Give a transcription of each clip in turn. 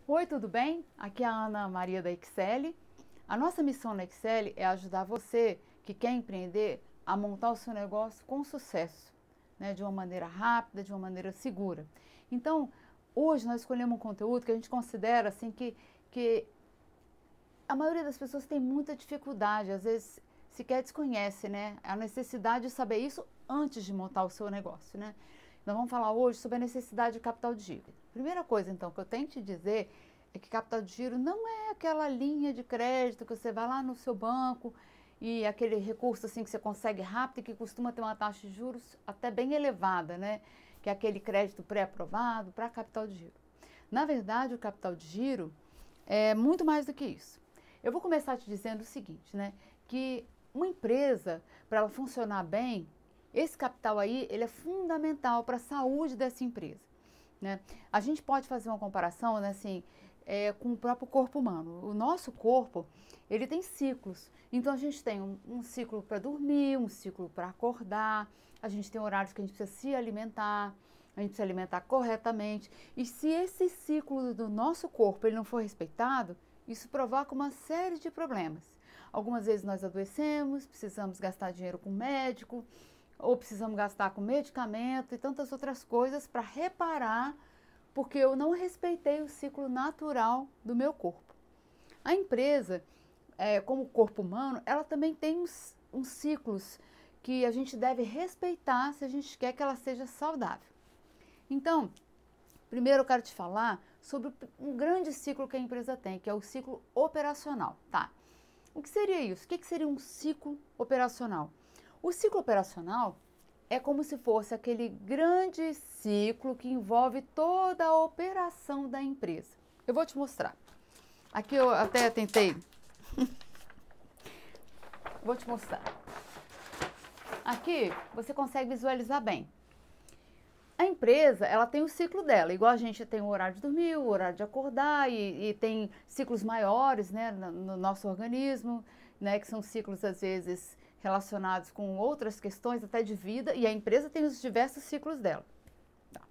Oi, tudo bem? Aqui é a Ana Maria da Excel. A nossa missão na Excel é ajudar você que quer empreender a montar o seu negócio com sucesso, né? De uma maneira rápida, de uma maneira segura. Então, hoje nós escolhemos um conteúdo que a gente considera assim que a maioria das pessoas tem muita dificuldade, às vezes sequer desconhece, né? A necessidade de saber isso antes de montar o seu negócio, né? Nós vamos falar hoje sobre a necessidade de capital de giro. Primeira coisa, então, que eu tenho que te dizer é que capital de giro não é aquela linha de crédito que você vai lá no seu banco e aquele recurso assim que você consegue rápido e que costuma ter uma taxa de juros até bem elevada, né? Que é aquele crédito pré-aprovado para capital de giro. Na verdade, o capital de giro é muito mais do que isso. Eu vou começar te dizendo o seguinte, né? Que uma empresa, para ela funcionar bem, esse capital aí, ele é fundamental para a saúde dessa empresa, né? A gente pode fazer uma comparação, né, assim, com o próprio corpo humano. O nosso corpo, ele tem ciclos. Então, a gente tem um ciclo para dormir, um ciclo para acordar, a gente tem horários que a gente precisa se alimentar, a gente precisa alimentar corretamente. E se esse ciclo do nosso corpo ele não for respeitado, isso provoca uma série de problemas. Algumas vezes nós adoecemos, precisamos gastar dinheiro com médico, ou precisamos gastar com medicamento e tantas outras coisas para reparar, porque eu não respeitei o ciclo natural do meu corpo. A empresa, como o corpo humano, ela também tem uns ciclos que a gente deve respeitar se a gente quer que ela seja saudável. Então, primeiro eu quero te falar sobre um grande ciclo que a empresa tem, que é o ciclo operacional, tá? O que seria isso? O que seria um ciclo operacional? O ciclo operacional é como se fosse aquele grande ciclo que envolve toda a operação da empresa. Eu vou te mostrar. Aqui eu até tentei. Vou te mostrar. Aqui você consegue visualizar bem. A empresa, ela tem o ciclo dela, igual a gente tem o horário de dormir, o horário de acordar e tem ciclos maiores, né, no nosso organismo, né, que são ciclos às vezes relacionados com outras questões até de vida, e a empresa tem os diversos ciclos dela. Tá.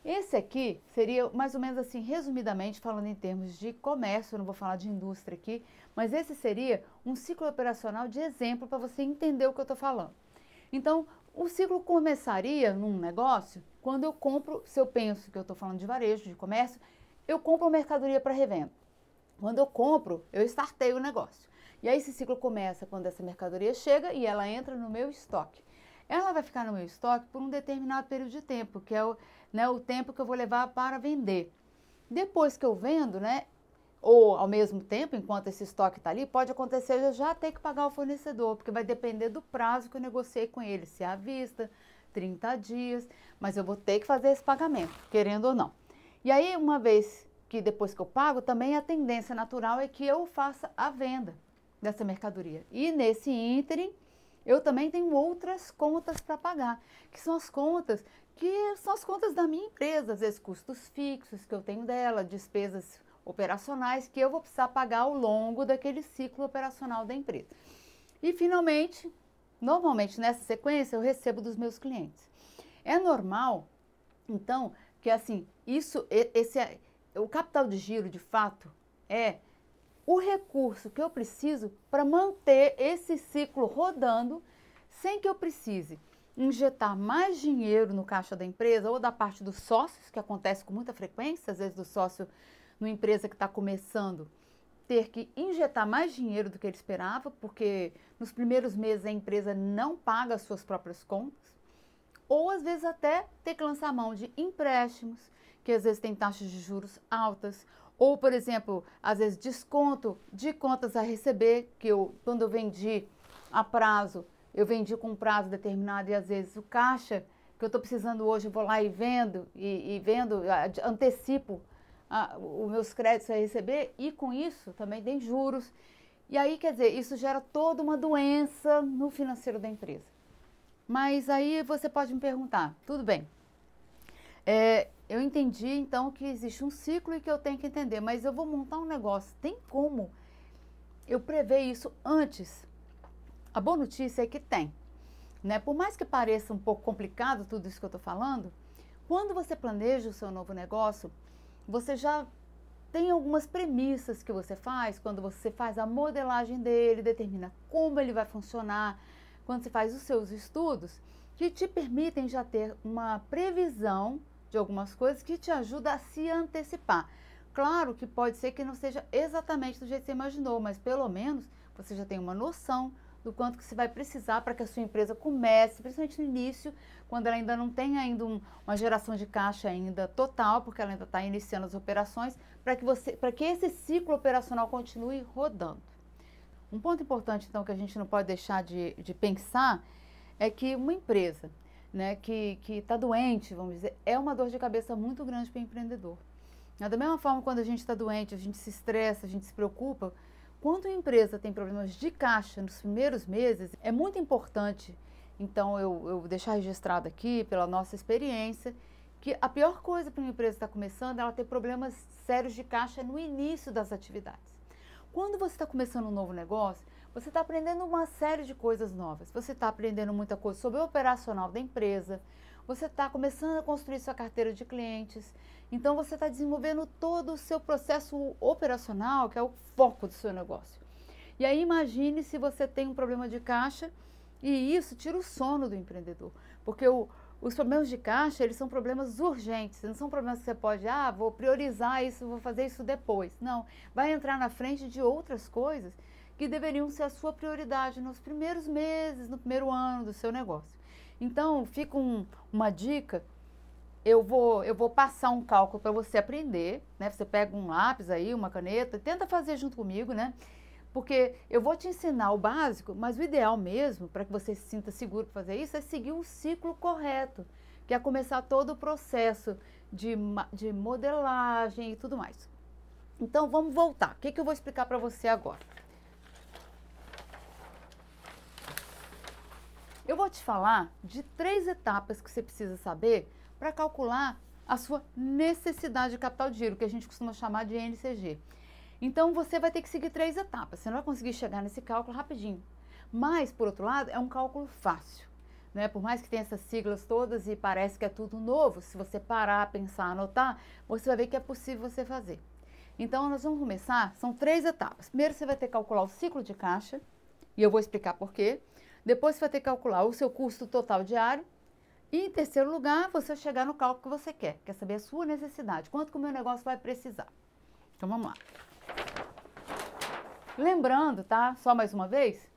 Esse aqui seria mais ou menos assim, resumidamente, falando em termos de comércio, eu não vou falar de indústria aqui, mas esse seria um ciclo operacional de exemplo para você entender o que eu estou falando. Então, o ciclo começaria num negócio quando eu compro, se eu penso que eu estou falando de varejo, de comércio, eu compro mercadoria para revenda. Quando eu compro, eu startei o negócio. E aí esse ciclo começa quando essa mercadoria chega e ela entra no meu estoque. Ela vai ficar no meu estoque por um determinado período de tempo, que é o tempo que eu vou levar para vender. Depois que eu vendo, né, ou ao mesmo tempo, enquanto esse estoque está ali, pode acontecer eu já ter que pagar o fornecedor, porque vai depender do prazo que eu negociei com ele, se é à vista, 30 dias, mas eu vou ter que fazer esse pagamento, querendo ou não. E aí, uma vez que depois que eu pago, também a tendência natural é que eu faça a venda dessa mercadoria. E nesse ínterim, eu também tenho outras contas para pagar, que são as contas da minha empresa, às vezes custos fixos que eu tenho dela, despesas operacionais que eu vou precisar pagar ao longo daquele ciclo operacional da empresa. E finalmente, normalmente nessa sequência eu recebo dos meus clientes. É normal, então, que assim, o capital de giro de fato é o recurso que eu preciso para manter esse ciclo rodando sem que eu precise injetar mais dinheiro no caixa da empresa ou da parte dos sócios, que acontece com muita frequência, às vezes do sócio numa empresa que está começando, ter que injetar mais dinheiro do que ele esperava, porque nos primeiros meses a empresa não paga as suas próprias contas, ou às vezes até ter que lançar mão de empréstimos, que às vezes tem taxas de juros altas, ou, por exemplo, às vezes desconto de contas a receber, que quando eu vendi a prazo, eu vendi com um prazo determinado e às vezes o caixa que eu estou precisando hoje, eu vou lá e vendo, antecipo os meus créditos a receber e com isso também tem juros. E aí, quer dizer, isso gera toda uma doença no financeiro da empresa. Mas aí você pode me perguntar, tudo bem, eu entendi então que existe um ciclo e que eu tenho que entender, mas eu vou montar um negócio, tem como eu prever isso antes? A boa notícia é que tem, né? Por mais que pareça um pouco complicado tudo isso que eu estou falando, quando você planeja o seu novo negócio, você já tem algumas premissas que você faz quando você faz a modelagem dele, determina como ele vai funcionar, quando você faz os seus estudos, que te permitem já ter uma previsão de algumas coisas que te ajuda a se antecipar. Claro que pode ser que não seja exatamente do jeito que você imaginou, mas pelo menos você já tem uma noção do quanto que você vai precisar para que a sua empresa comece, principalmente no início, quando ela ainda não tem ainda uma geração de caixa ainda total, porque ela ainda está iniciando as operações, para que esse ciclo operacional continue rodando. Um ponto importante, então, que a gente não pode deixar de pensar é que uma empresa, né, que está doente, vamos dizer, é uma dor de cabeça muito grande para o empreendedor. Da mesma forma, quando a gente está doente, a gente se estressa, a gente se preocupa, quando a empresa tem problemas de caixa nos primeiros meses, é muito importante, então eu deixar registrado aqui, pela nossa experiência, que a pior coisa para uma empresa que está começando é ela ter problemas sérios de caixa no início das atividades. Quando você está começando um novo negócio, você está aprendendo uma série de coisas novas. Você está aprendendo muita coisa sobre o operacional da empresa, você está começando a construir sua carteira de clientes, então você está desenvolvendo todo o seu processo operacional, que é o foco do seu negócio. E aí imagine se você tem um problema de caixa e isso tira o sono do empreendedor, porque os problemas de caixa, eles são problemas urgentes, não são problemas que você pode, vou priorizar isso, vou fazer isso depois. Não, vai entrar na frente de outras coisas que deveriam ser a sua prioridade nos primeiros meses, no primeiro ano do seu negócio. Então, fica uma dica, eu vou passar um cálculo para você aprender, né? Você pega um lápis aí, uma caneta, tenta fazer junto comigo, né? Porque eu vou te ensinar o básico, mas o ideal mesmo, para que você se sinta seguro para fazer isso, é seguir o ciclo correto, que é começar todo o processo de modelagem e tudo mais. Então, vamos voltar. O que eu vou explicar para você agora? Eu vou te falar de 3 etapas que você precisa saber para calcular a sua necessidade de capital de giro, que a gente costuma chamar de NCG. Então, você vai ter que seguir 3 etapas. Você não vai conseguir chegar nesse cálculo rapidinho. Mas, por outro lado, é um cálculo fácil, né? Por mais que tenha essas siglas todas e parece que é tudo novo, se você parar, pensar, anotar, você vai ver que é possível você fazer. Então, nós vamos começar, são 3 etapas. Primeiro, você vai ter que calcular o ciclo de caixa, e eu vou explicar por quê. Depois, você vai ter que calcular o seu custo total diário. E, em terceiro lugar, você vai chegar no cálculo que você quer saber a sua necessidade, quanto que o meu negócio vai precisar. Então, vamos lá. Lembrando, tá? Só mais uma vez,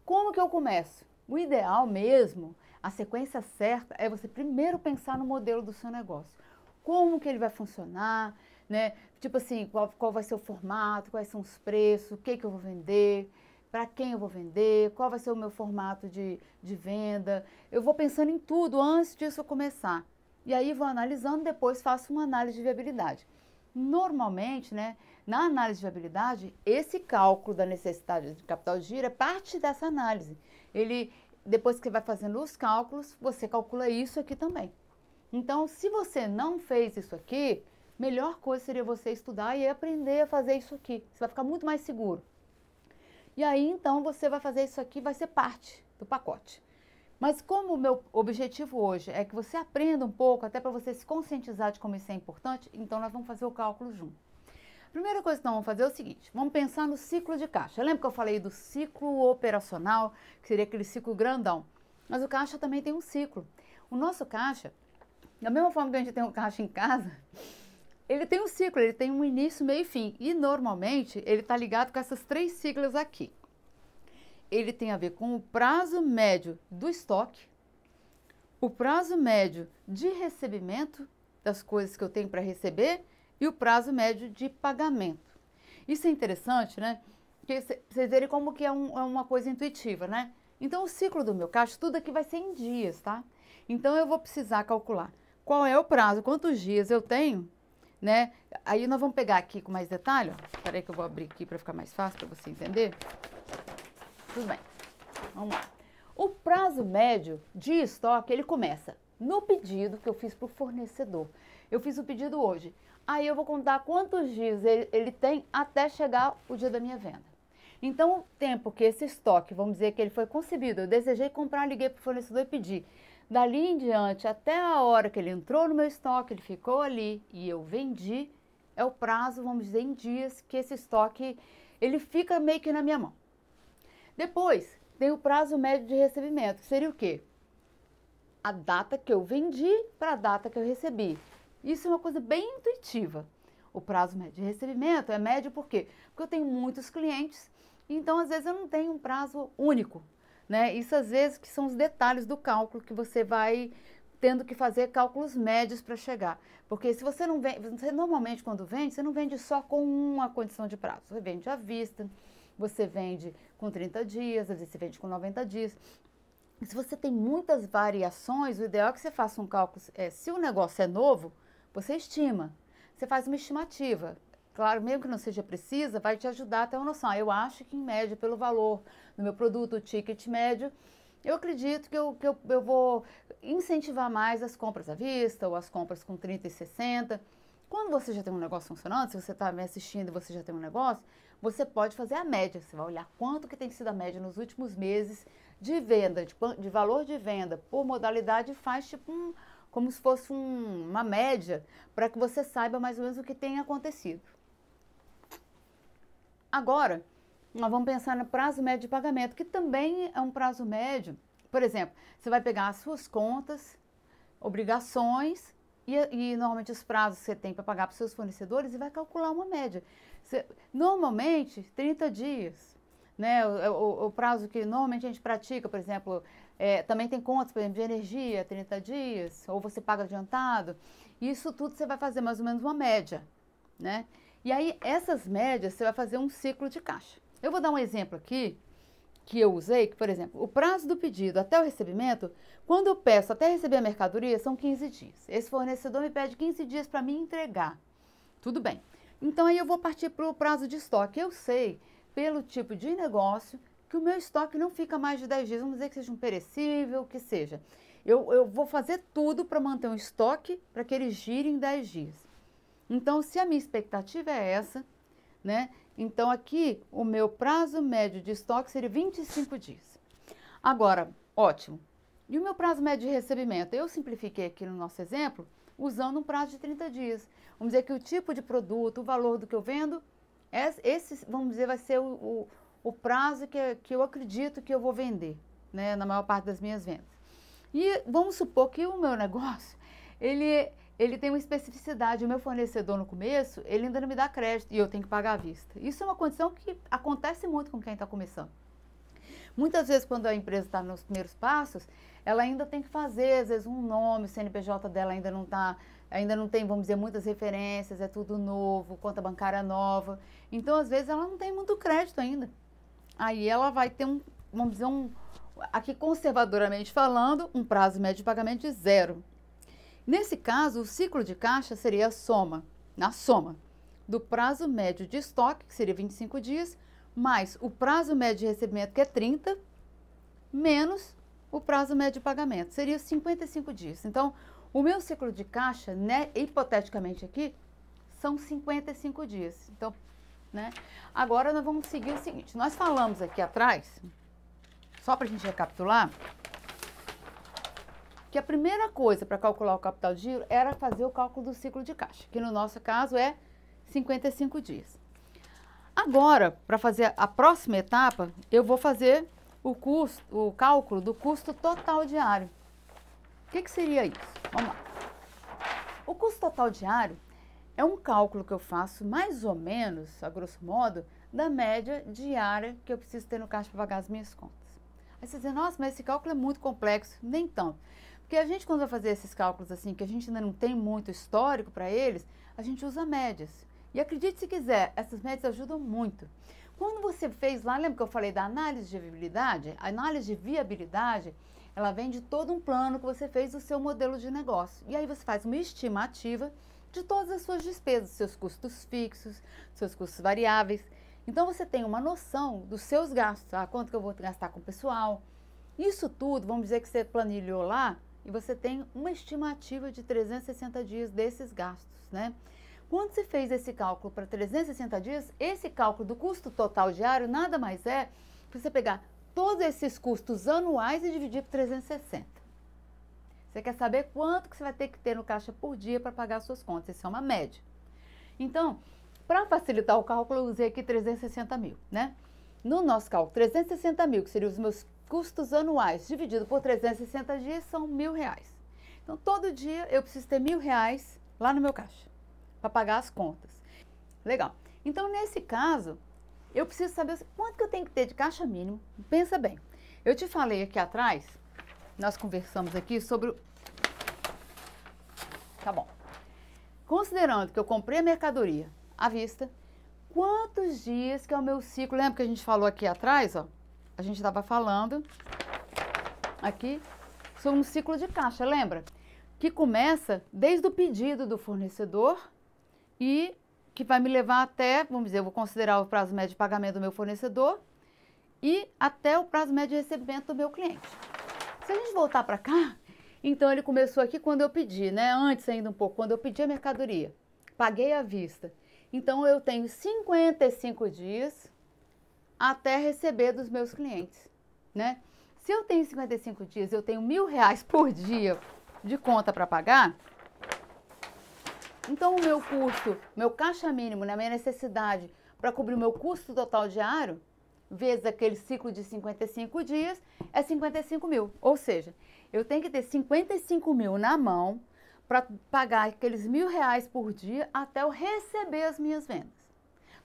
como que eu começo? O ideal mesmo, a sequência certa, é você primeiro pensar no modelo do seu negócio. Como que ele vai funcionar, né? Tipo assim, qual vai ser o formato, quais são os preços, o que eu vou vender, para quem eu vou vender, qual vai ser o meu formato de venda. Eu vou pensando em tudo antes disso eu começar. E aí vou analisando, depois faço uma análise de viabilidade. Normalmente, né, na análise de viabilidade, esse cálculo da necessidade de capital de giro é parte dessa análise. Depois que você vai fazendo os cálculos, você calcula isso aqui também. Então, se você não fez isso aqui, melhor coisa seria você estudar e aprender a fazer isso aqui. Você vai ficar muito mais seguro. E aí, então, você vai fazer isso aqui, vai ser parte do pacote. Mas como o meu objetivo hoje é que você aprenda um pouco, até para você se conscientizar de como isso é importante, então nós vamos fazer o cálculo junto. A primeira coisa que nós vamos fazer é o seguinte, vamos pensar no ciclo de caixa. Lembra que eu falei do ciclo operacional, que seria aquele ciclo grandão? Mas o caixa também tem um ciclo. O nosso caixa, da mesma forma que a gente tem um caixa em casa, ele tem um ciclo, ele tem um início, meio e fim. E normalmente ele está ligado com essas 3 siglas aqui. Ele tem a ver com o prazo médio do estoque, o prazo médio de recebimento das coisas que eu tenho para receber e o prazo médio de pagamento. Isso é interessante, né? Porque vocês verem como que é uma coisa intuitiva, né? Então, o ciclo do meu caixa, tudo aqui vai ser em dias, tá? Então, eu vou precisar calcular qual é o prazo, quantos dias eu tenho, né? Aí, nós vamos pegar aqui com mais detalhe, ó. Espera aí que eu vou abrir aqui para ficar mais fácil para você entender. Tudo bem, vamos lá. O prazo médio de estoque, ele começa no pedido que eu fiz para o fornecedor. Eu fiz o pedido hoje. Aí eu vou contar quantos dias ele tem até chegar o dia da minha venda. Então, o tempo que esse estoque, vamos dizer que ele foi concebido, eu desejei comprar, liguei para o fornecedor e pedi. Dali em diante, até a hora que ele entrou no meu estoque, ele ficou ali e eu vendi, é o prazo, vamos dizer, em dias que esse estoque, ele fica meio que na minha mão. Depois, tem o prazo médio de recebimento, que seria o quê? A data que eu vendi para a data que eu recebi. Isso é uma coisa bem intuitiva. O prazo médio de recebimento é médio por quê? Porque eu tenho muitos clientes, então às vezes eu não tenho um prazo único, né? Isso às vezes que são os detalhes do cálculo que você vai tendo que fazer cálculos médios para chegar. Porque se você não vende, você normalmente quando vende, você não vende só com uma condição de prazo. Você vende à vista, você vende com 30 dias, às vezes você vende com 90 dias. E se você tem muitas variações, o ideal é que você faça um cálculo. Se o negócio é novo, você estima. Você faz uma estimativa. Claro, mesmo que não seja precisa, vai te ajudar a ter uma noção. Eu acho que, em média, pelo valor do meu produto, o ticket médio, eu acredito que eu vou incentivar mais as compras à vista ou as compras com 30 e 60. Quando você já tem um negócio funcionando, se você está me assistindo e você já tem um negócio, você pode fazer a média. Você vai olhar quanto que tem sido a média nos últimos meses de venda, de valor de venda por modalidade, faz tipo como se fosse uma média para que você saiba mais ou menos o que tem acontecido. Agora, nós vamos pensar no prazo médio de pagamento, que também é um prazo médio. Por exemplo, você vai pegar as suas contas, obrigações e normalmente os prazos que você tem para pagar para os seus fornecedores e vai calcular uma média. Normalmente, 30 dias, né? O prazo que normalmente a gente pratica, por exemplo, também tem contas, por exemplo, de energia, 30 dias, ou você paga adiantado. Isso tudo você vai fazer mais ou menos uma média, né? E aí, essas médias, você vai fazer um ciclo de caixa. Eu vou dar um exemplo aqui, que eu usei, que, por exemplo, o prazo do pedido até o recebimento, quando eu peço até receber a mercadoria, são 15 dias. Esse fornecedor me pede 15 dias para me entregar. Tudo bem. Então, aí eu vou partir para o prazo de estoque. Eu sei, pelo tipo de negócio, que o meu estoque não fica mais de 10 dias. Vamos dizer que seja um perecível, que seja. Eu vou fazer tudo para manter um estoque para que ele gire em 10 dias. Então, se a minha expectativa é essa, né? Então, aqui, o meu prazo médio de estoque seria 25 dias. Agora, ótimo. E o meu prazo médio de recebimento? Eu simplifiquei aqui no nosso exemplo, usando um prazo de 30 dias. Vamos dizer que o tipo de produto, o valor do que eu vendo, esse, vamos dizer, vai ser o prazo que eu acredito que eu vou vender, né? Na maior parte das minhas vendas. E vamos supor que o meu negócio, ele tem uma especificidade. O meu fornecedor no começo, ele ainda não me dá crédito e eu tenho que pagar à vista. Isso é uma condição que acontece muito com quem está começando. Muitas vezes, quando a empresa está nos primeiros passos, ela ainda tem que fazer, às vezes, um nome, o CNPJ dela ainda não tem, vamos dizer, muitas referências, é tudo novo, conta bancária nova. Então, às vezes, ela não tem muito crédito ainda. Aí ela vai ter vamos dizer, aqui conservadoramente falando, um prazo médio de pagamento de 0. Nesse caso, o ciclo de caixa seria a soma do prazo médio de estoque, que seria 25 dias, mais o prazo médio de recebimento, que é 30, menos o prazo médio de pagamento, seria 55 dias. Então, o meu ciclo de caixa, né, hipoteticamente aqui, são 55 dias. Então, né, agora nós vamos seguir o seguinte, nós falamos aqui atrás, só para a gente recapitular, que a primeira coisa para calcular o capital de giro era fazer o cálculo do ciclo de caixa, que no nosso caso é 55 dias. Agora, para fazer a próxima etapa, eu vou fazer o cálculo do custo total diário. O que seria isso? Vamos lá. O custo total diário é um cálculo que eu faço mais ou menos, a grosso modo, da média diária que eu preciso ter no caixa para pagar as minhas contas. Aí você diz, nossa, mas esse cálculo é muito complexo. Nem tanto. Porque a gente, quando vai fazer esses cálculos assim, que a gente ainda não tem muito histórico para eles, a gente usa médias. E acredite se quiser, essas médias ajudam muito. Quando você fez lá, lembra que eu falei da análise de viabilidade? A análise de viabilidade, ela vem de todo um plano que você fez do seu modelo de negócio. E aí você faz uma estimativa de todas as suas despesas, seus custos fixos, seus custos variáveis. Então você tem uma noção dos seus gastos, quanto que eu vou gastar com o pessoal. Isso tudo, vamos dizer que você planilhou lá, e você tem uma estimativa de 360 dias desses gastos, né? Quando você fez esse cálculo para 360 dias, esse cálculo do custo total diário nada mais é que você pegar todos esses custos anuais e dividir por 360. Você quer saber quanto que você vai ter que ter no caixa por dia para pagar as suas contas? Isso é uma média. Então, para facilitar o cálculo, eu usei aqui 360 mil, né? No nosso cálculo, 360 mil, que seriam os meus custos anuais, dividido por 360 dias, são R$1.000. Então, todo dia eu preciso ter R$1.000 lá no meu caixa, para pagar as contas. Legal. Então, nesse caso, eu preciso saber quanto que eu tenho que ter de caixa mínimo. Pensa bem. Eu te falei aqui atrás, nós conversamos aqui sobre... Tá bom. Considerando que eu comprei a mercadoria à vista, quantos dias que é o meu ciclo? Lembra que a gente falou aqui atrás, ó? A gente estava falando aqui sobre um ciclo de caixa, lembra? Que começa desde o pedido do fornecedor e que vai me levar até, vamos dizer, eu vou considerar o prazo médio de pagamento do meu fornecedor e até o prazo médio de recebimento do meu cliente. Se a gente voltar para cá, então ele começou aqui quando eu pedi, né? Antes ainda um pouco, quando eu pedi a mercadoria, paguei à vista. Então eu tenho 55 dias até receber dos meus clientes, né? Se eu tenho 55 dias, eu tenho R$1.000 por dia de conta para pagar, então o meu custo, meu caixa mínimo, na minha necessidade para cobrir o meu custo total diário, vezes aquele ciclo de 55 dias, é 55 mil. Ou seja, eu tenho que ter 55 mil na mão para pagar aqueles R$1.000 por dia até eu receber as minhas vendas.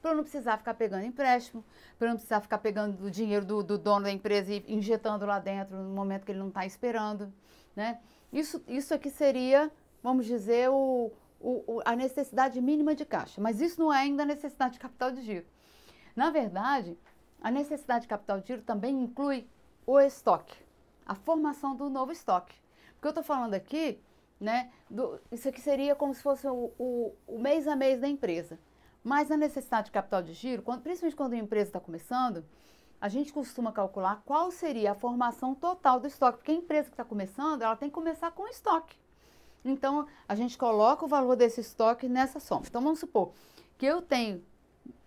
Para eu não precisar ficar pegando empréstimo, para eu não precisar ficar pegando o dinheiro do dono da empresa e injetando lá dentro no momento que ele não está esperando, né? Isso aqui seria, vamos dizer, a necessidade mínima de caixa, mas isso não é ainda a necessidade de capital de giro. Na verdade, a necessidade de capital de giro também inclui o estoque, a formação do novo estoque. Porque eu estou falando aqui, né, isso aqui seria como se fosse o mês a mês da empresa. Mas a necessidade de capital de giro, principalmente quando a empresa está começando, a gente costuma calcular qual seria a formação total do estoque, porque a empresa que está começando, ela tem que começar com estoque. Então, a gente coloca o valor desse estoque nessa soma. Então, vamos supor que eu tenho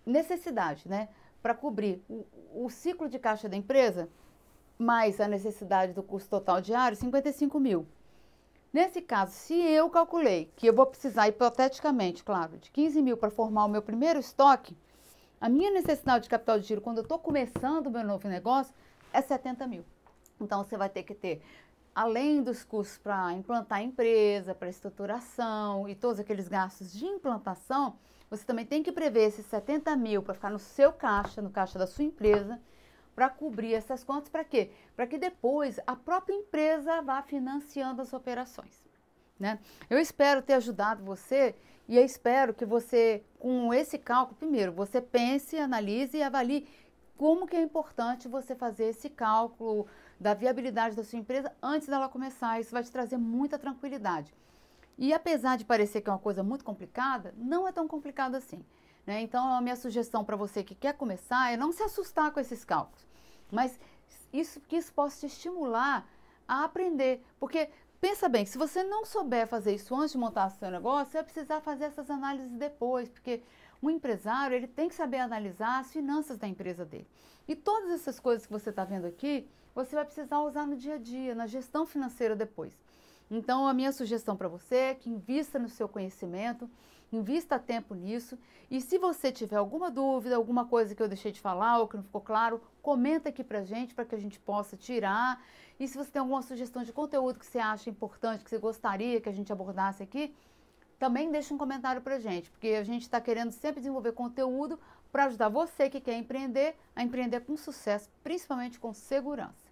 necessidade, né, para cobrir o ciclo de caixa da empresa, mais a necessidade do custo total diário, 55 mil. Nesse caso, se eu calculei que eu vou precisar, hipoteticamente, claro, de 15 mil para formar o meu primeiro estoque, a minha necessidade de capital de giro, quando eu estou começando o meu novo negócio, é 70 mil. Então, você vai ter que ter, além dos custos para implantar a empresa, para estruturação e todos aqueles gastos de implantação, você também tem que prever esses 70 mil para ficar no seu caixa, no caixa da sua empresa, para cobrir essas contas. Para quê? Para que depois a própria empresa vá financiando as operações, né? Eu espero ter ajudado você e eu espero que você, com esse cálculo, primeiro, você pense, analise e avalie como que é importante você fazer esse cálculo da viabilidade da sua empresa antes dela começar. Isso vai te trazer muita tranquilidade. E apesar de parecer que é uma coisa muito complicada, não é tão complicado assim, né? Então, a minha sugestão para você que quer começar é não se assustar com esses cálculos, mas que isso possa te estimular a aprender. Porque, pensa bem, se você não souber fazer isso antes de montar o seu negócio, você vai precisar fazer essas análises depois, porque um empresário, ele tem que saber analisar as finanças da empresa dele. E todas essas coisas que você está vendo aqui, você vai precisar usar no dia a dia, na gestão financeira depois. Então, a minha sugestão para você é que invista no seu conhecimento, invista tempo nisso. E se você tiver alguma dúvida, alguma coisa que eu deixei de falar ou que não ficou claro, comenta aqui pra gente, para que a gente possa tirar. E se você tem alguma sugestão de conteúdo que você acha importante, que você gostaria que a gente abordasse aqui, também deixa um comentário pra gente, porque a gente está querendo sempre desenvolver conteúdo para ajudar você que quer empreender, a empreender com sucesso, principalmente com segurança.